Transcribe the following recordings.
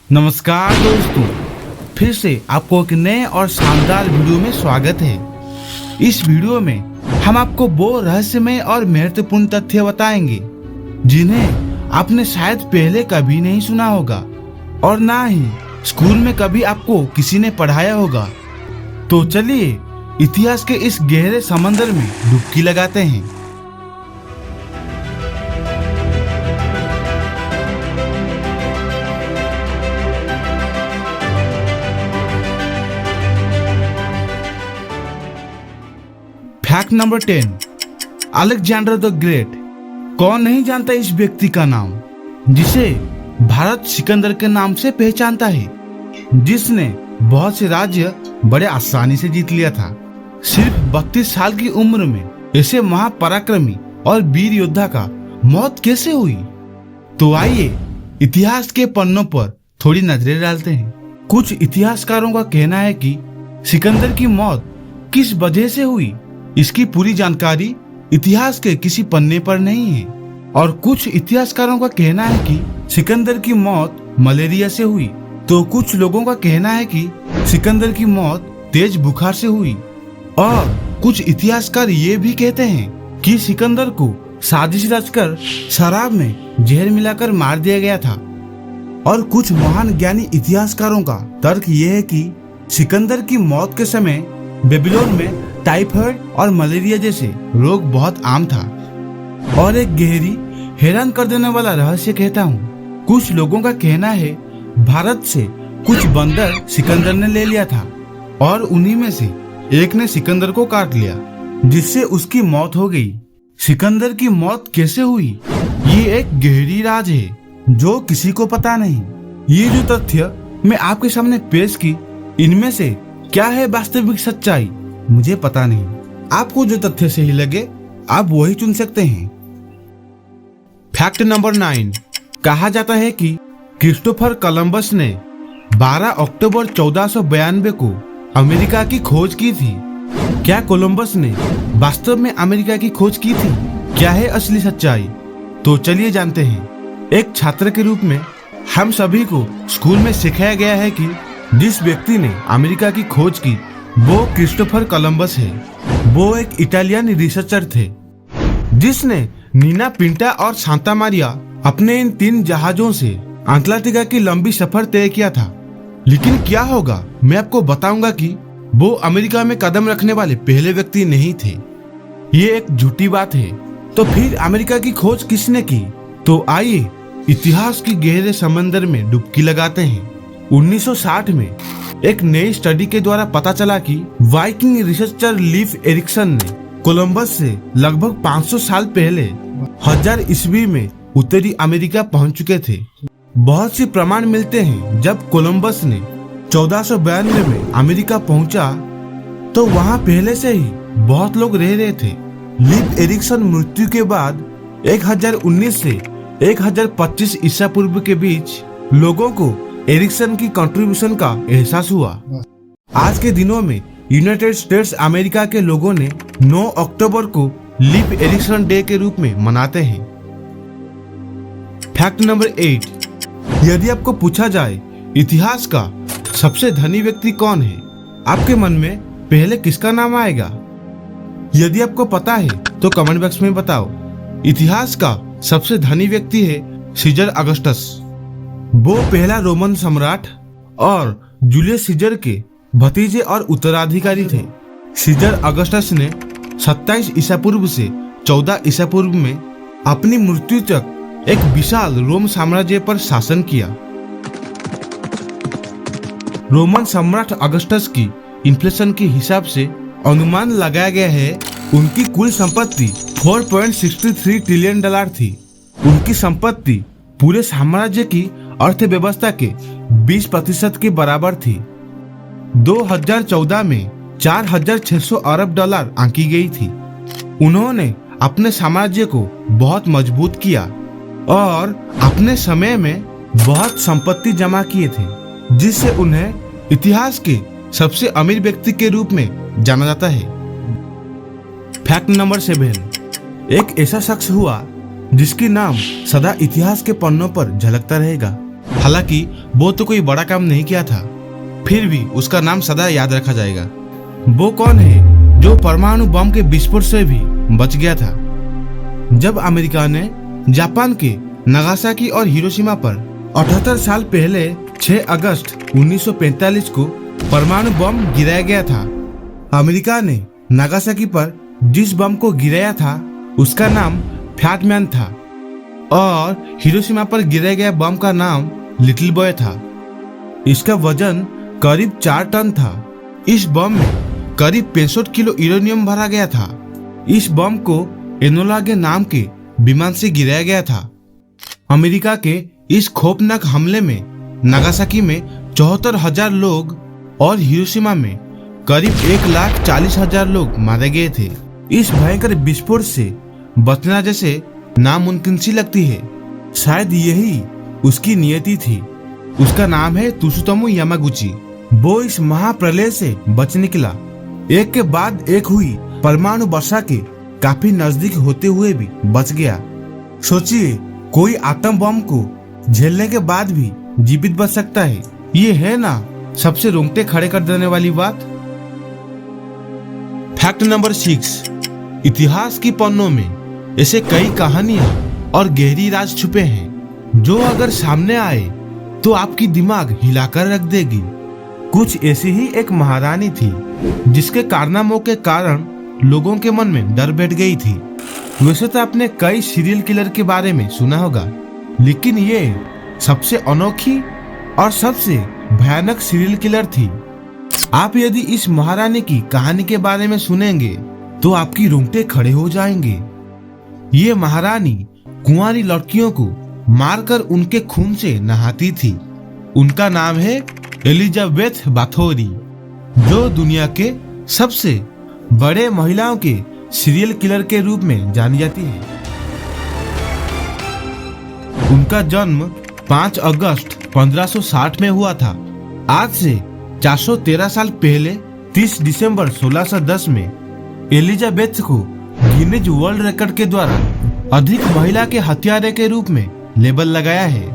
नमस्कार दोस्तों, फिर से आपको एक नए और शानदार वीडियो में स्वागत है। इस वीडियो में हम आपको वो रहस्यमय और महत्वपूर्ण तथ्य बताएंगे जिन्हें आपने शायद पहले कभी नहीं सुना होगा और ना ही स्कूल में कभी आपको किसी ने पढ़ाया होगा। तो चलिए इतिहास के इस गहरे समंदर में डुबकी लगाते हैं। Fact number 10, Alexander the great. कौन नहीं जानता इस व्यक्ति का नाम, जिसे भारत सिकंदर के नाम से पहचानता है, जिसने बहुत से राज्य बड़े आसानी से जीत लिया था। सिर्फ 32 साल की उम्र में ऐसे महापराक्रमी और वीर योद्धा का मौत कैसे हुई? तो आइए इतिहास के पन्नों पर थोड़ी नजरें डालते हैं। कुछ इतिहासकारों का कहना है कि सिकंदर की मौत किस वजह से हुई, इसकी पूरी जानकारी इतिहास के किसी पन्ने पर नहीं है। और कुछ इतिहासकारों का कहना है कि सिकंदर की मौत मलेरिया से हुई, तो कुछ लोगों का कहना है कि सिकंदर की मौत तेज बुखार से हुई। और कुछ इतिहासकार ये भी कहते हैं कि सिकंदर को साजिश रचकर शराब में जहर मिलाकर मार दिया गया था। और कुछ महान ज्ञानी इतिहासकारों का तर्क ये है कि सिकंदर की मौत के समय बेबीलोन में टाइफाइड और मलेरिया जैसे रोग बहुत आम था। और एक गहरी हैरान कर देने वाला रहस्य कहता हूँ, कुछ लोगों का कहना है भारत से कुछ बंदर सिकंदर ने ले लिया था और उन्हीं में से एक ने सिकंदर को काट लिया, जिससे उसकी मौत हो गई। सिकंदर की मौत कैसे हुई, ये एक गहरी राज है जो किसी को पता नहीं। ये जो तथ्य मैं आपके सामने पेश की, इनमें से क्या है वास्तविक सच्चाई, मुझे पता नहीं। आपको जो तथ्य सही लगे आप वही चुन सकते हैं। फैक्ट नंबर 9, कहा जाता है कि क्रिस्टोफर कोलंबस ने 12 अक्टूबर 1492 को अमेरिका की खोज की थी। क्या कोलंबस ने वास्तव में अमेरिका की खोज की थी? क्या है असली सच्चाई? तो चलिए जानते हैं। एक छात्र के रूप में हम सभी को स्कूल में सिखाया गया है कि जिस व्यक्ति ने अमेरिका की खोज की वो क्रिस्टोफर कोलंबस है। वो एक इटालियन रिसर्चर थे जिसने नीना पिंटा और सांता मारिया अपने इन 3 जहाजों से अंटार्कटिका की लंबी सफर तय किया था। लेकिन क्या होगा, मैं आपको बताऊंगा कि वो अमेरिका में कदम रखने वाले पहले व्यक्ति नहीं थे। ये एक झूठी बात है। तो फिर अमेरिका की खोज किसने की? तो आइए इतिहास की गहरे समंदर में डुबकी लगाते हैं। 1960 में एक नई स्टडी के द्वारा पता चला कि वाइकिंग रिसर्चर लीफ एरिक्सन ने कोलंबस से लगभग 500 साल पहले 1000 ईस्वी में उत्तरी अमेरिका पहुंच चुके थे। बहुत से प्रमाण मिलते हैं जब कोलंबस ने 1492 में अमेरिका पहुंचा तो वहां पहले से ही बहुत लोग रह रहे थे। लीफ एरिक्सन मृत्यु के बाद 1019 से 1025 ईसा पूर्व के बीच लोगों को एरिक्सन की कंट्रीब्यूशन का एहसास हुआ। आज के दिनों में यूनाइटेड स्टेट्स अमेरिका के लोगों ने 9 अक्टूबर को लीफ एरिक्सन डे के रूप में मनाते हैं। फैक्ट नंबर 8, यदि आपको पूछा जाए इतिहास का सबसे धनी व्यक्ति कौन है, आपके मन में पहले किसका नाम आएगा? यदि आपको पता है तो कमेंट बॉक्स में बताओ। इतिहास का सबसे धनी व्यक्ति है सीजर अगस्टस। वो पहला रोमन सम्राट और जूलियस सीजर के भतीजे और उत्तराधिकारी थे। सीजर अगस्टस ने 27 ईसा पूर्व से 14 ईसा पूर्व में अपनी मृत्यु तक एक विशाल रोम साम्राज्य पर शासन किया। रोमन सम्राट अगस्टस की इन्फ्लेशन के हिसाब से अनुमान लगाया गया है उनकी कुल संपत्ति $4.63 ट्रिलियन थी। उनकी संपत्ति पूरे साम्राज्य की अर्थव्यवस्था के 20% के बराबर थी। 2014 में $4600 अरब आंकी गई थी। उन्होंने अपने साम्राज्य को बहुत मजबूत किया और अपने समय में बहुत संपत्ति जमा किए थे, जिससे उन्हें इतिहास के सबसे अमीर व्यक्ति के रूप में जाना जाता है। फैक्ट नंबर 7, एक ऐसा शख्स हुआ जिसकी नाम सदा इतिहास के पन्नों पर झलकता रहेगा। हालांकि वो तो कोई बड़ा काम नहीं किया था, फिर भी उसका नाम सदा याद रखा जाएगा। वो कौन है जो परमाणु बम के विस्फोट से भी बच गया था? जब अमेरिका ने जापान के नागासाकी और हिरोशिमा पर 78 साल पहले 6 अगस्त 1945 को परमाणु बम गिराया गया था। अमेरिका ने नागासाकी पर जिस बम को गिराया था उसका नाम फैटमैन था और हिरोशिमा पर गिराया गया बम का नाम लिटिल बॉय था। इसका वजन करीब 4 टन था। इस बम में करीब 65 किलो यूरेनियम भरा गया था। इस बम को एनोला के नाम के विमान से गिराया गया था। अमेरिका के इस खौफनाक हमले में नागासाकी में 74,000 लोग और हिरोशिमा में करीब 1,40,000 लोग मारे गए थे। इस भयंकर विस्फोट से बचना जैसे नामुमकिन सी लगती है। शायद यही उसकी नियति थी। उसका नाम है त्सुतोमु यामागुची। वो इस महाप्रलय से बच निकला। एक के बाद एक हुई परमाणु वर्षा के काफी नजदीक होते हुए भी बच गया। सोचिए, कोई आतंक बम को झेलने के बाद भी जीवित बच सकता है। ये है ना सबसे रोंगटे खड़े कर देने वाली बात। फैक्ट नंबर 6, इतिहास की पन्नों में ऐसे कई कहानियां और गहरी राज छुपे हैं जो अगर सामने आए तो आपकी दिमाग हिलाकर रख देगी। कुछ ऐसी ही एक महारानी थी जिसके कारनामों के कारण लोगों के मन में डर बैठ गई थी। वैसे तो आपने कई सीरियल किलर के बारे में सुना होगा, लेकिन ये सबसे अनोखी और सबसे भयानक सीरियल किलर थी। आप यदि इस महारानी की कहानी के बारे में सुनेंगे तो आपकी रोंगटे खड़े हो जाएंगे। ये महारानी कुंवारी लड़कियों को मारकर उनके खून से नहाती थी। उनका नाम है एलिजाबेथ बाथोरी, जो दुनिया के सबसे बड़े महिलाओं के सीरियल किलर के रूप में जानी जाती है। उनका जन्म 5 अगस्त 1560 में हुआ था। आज से 413 साल पहले 30 दिसंबर 1610 में एलिजाबेथ को गिनीज वर्ल्ड रिकॉर्ड के द्वारा अधिक महिला के हत्यारे के रूप में लेबल लगाया है।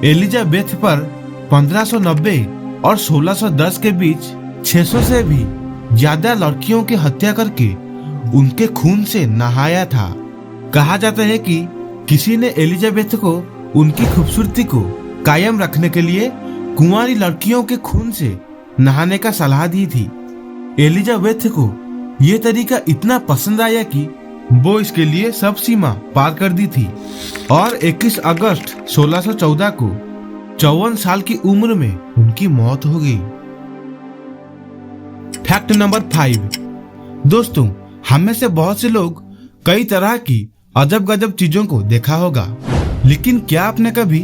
एलिजाबेथ पर 1590 और 1610 के बीच 600 से भी ज्यादा लड़कियों की हत्या करके उनके खून से नहाया था। कहा जाता है कि किसी ने एलिजाबेथ को उनकी खूबसूरती को कायम रखने के लिए कुंवारी लड़कियों के खून से नहाने का सलाह दी थी। एलिजाबेथ को ये तरीका इतना पसंद आया कि वो इसके लिए सब सीमा पार कर दी थी और 21 अगस्त 1614 को 54 साल की उम्र में उनकी मौत हो गई। फैक्ट नंबर 5, दोस्तों, हम में से बहुत से लोग कई तरह की अजब गजब चीजों को देखा होगा, लेकिन क्या आपने कभी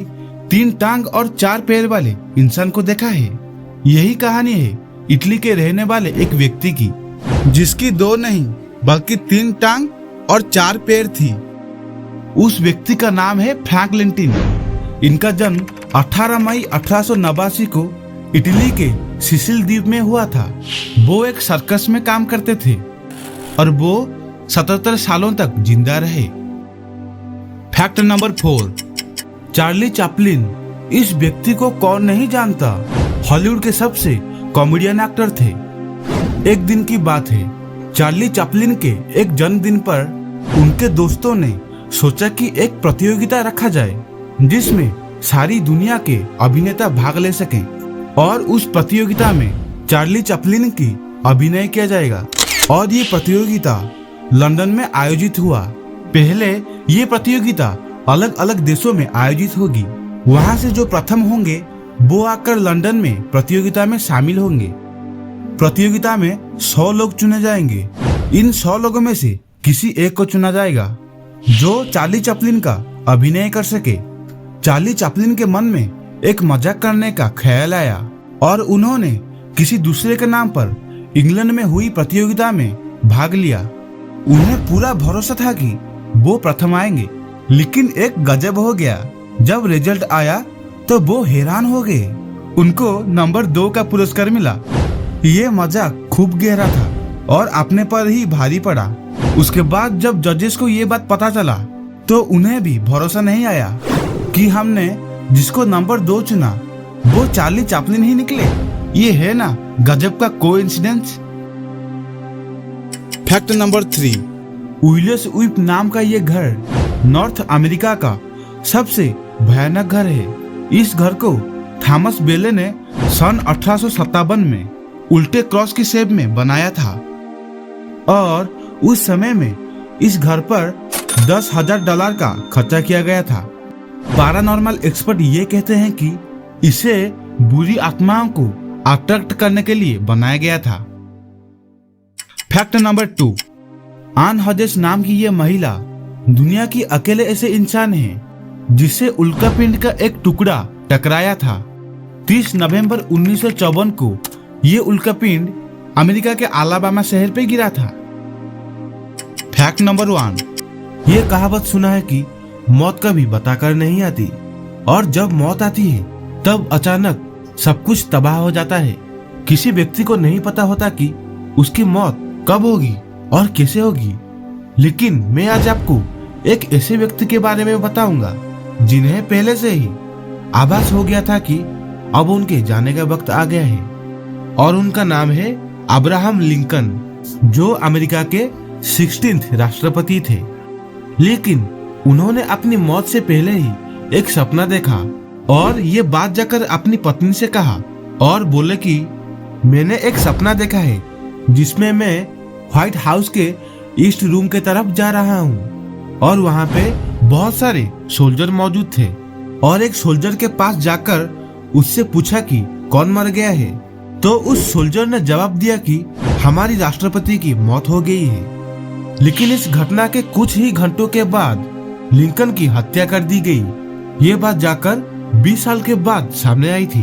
3 टांग और 4 पैर वाले इंसान को देखा है? यही कहानी है इटली के रहने वाले एक व्यक्ति की, जिसकी 2 नहीं बल्कि 3 टांग और 4 पैर थी। उस व्यक्ति का नाम है फ्रैंकलिन टिन। इनका जन्म 18 मई 1889 को इटली के सिसिल द्वीप में हुआ था। वो एक सर्कस में काम करते थे और वो 77 सालों तक जिंदा रहे। Fact number 4, Charlie Chaplin. इस व्यक्ति को कौन नहीं जानता। हॉलीवुड के सबसे कॉमेडियन एक्टर थे। एक दिन की बात है, चार्ली चैपलिन के एक जन्मदिन पर उनके दोस्तों ने सोचा कि एक प्रतियोगिता रखा जाए जिसमें सारी दुनिया के अभिनेता भाग ले सकें और उस प्रतियोगिता में चार्ली चैपलिन की अभिनय किया जाएगा। और ये प्रतियोगिता लंदन में आयोजित हुआ। पहले ये प्रतियोगिता अलग अलग देशों में आयोजित होगी। वहाँ से जो प्रथम होंगे वो आकर लंदन में प्रतियोगिता में शामिल होंगे। प्रतियोगिता में 100 लोग चुने जाएंगे। इन 100 लोगों में से किसी एक को चुना जाएगा जो चार्ली चैपलिन का अभिनय कर सके। चार्ली चैपलिन के मन में एक मजाक करने का ख्याल आया और उन्होंने किसी दूसरे के नाम पर इंग्लैंड में हुई प्रतियोगिता में भाग लिया। उन्हें पूरा भरोसा था कि वो प्रथम आएंगे, लेकिन एक गजब हो गया। जब रिजल्ट आया तो वो हैरान हो गए। उनको नंबर 2 का पुरस्कार मिला। ये मजाक खूब गहरा था और अपने पर ही भारी पड़ा। उसके बाद जब जजेस को ये बात पता चला तो उन्हें भी भरोसा नहीं आया कि हमने जिसको नंबर 2 चुना वो चार्ली चैपलिन ही निकले। ये है ना गजब का कोइंसिडेंस। फैक्ट नंबर 3, विलियस उइप नाम का ये घर नॉर्थ अमेरिका का सबसे भयानक घर है। इस घर को थॉमस बेले ने सन 1857 में उल्टे क्रॉस की शेप में बनाया था और उस समय में इस घर पर $10,000 का खर्चा किया गया था। पैरानॉर्मल एक्सपर्ट ये कहते हैं कि इसे बुरी आत्माओं को अट्रैक्ट करने के लिए बनाया गया था। फैक्ट नंबर 2, आन हजेस नाम की ये महिला दुनिया की अकेले ऐसे इंसान है जिससे उल्कापिंड का एक टुकड़ा टकराया था। 30 नवंबर 1954 को ये उल्कापिंड अमेरिका के अलाबामा शहर पे गिरा था। फैक्ट नंबर 1, ये कहावत सुना है कि मौत कभी बताकर नहीं आती और जब मौत आती है तब अचानक सब कुछ तबाह हो जाता है। किसी व्यक्ति को नहीं पता होता कि उसकी मौत कब होगी और कैसे होगी। लेकिन मैं आज आपको एक ऐसे व्यक्ति के बारे में बताऊंगा जिन्हें पहले से ही आभास हो गया था कि अब उनके जाने का वक्त आ गया है और उनका नाम है अब्राहम लिंकन, जो अमेरिका के 16th राष्ट्रपति थे। लेकिन उन्होंने अपनी मौत से पहले ही एक सपना देखा और ये बात जाकर अपनी पत्नी से कहा और बोले कि मैंने एक सपना देखा है जिसमें मैं व्हाइट हाउस के ईस्ट रूम के तरफ जा रहा हूँ और वहाँ पे बहुत सारे सोल्जर मौजूद थे और एक सोल्जर के पास जाकर उससे पूछा कि कौन मर गया है। तो उस सोल्जर ने जवाब दिया कि हमारी राष्ट्रपति की मौत हो गई है। लेकिन इस घटना के कुछ ही घंटों के बाद लिंकन की हत्या कर दी गई। ये बात जाकर 20 साल के बाद सामने आई थी।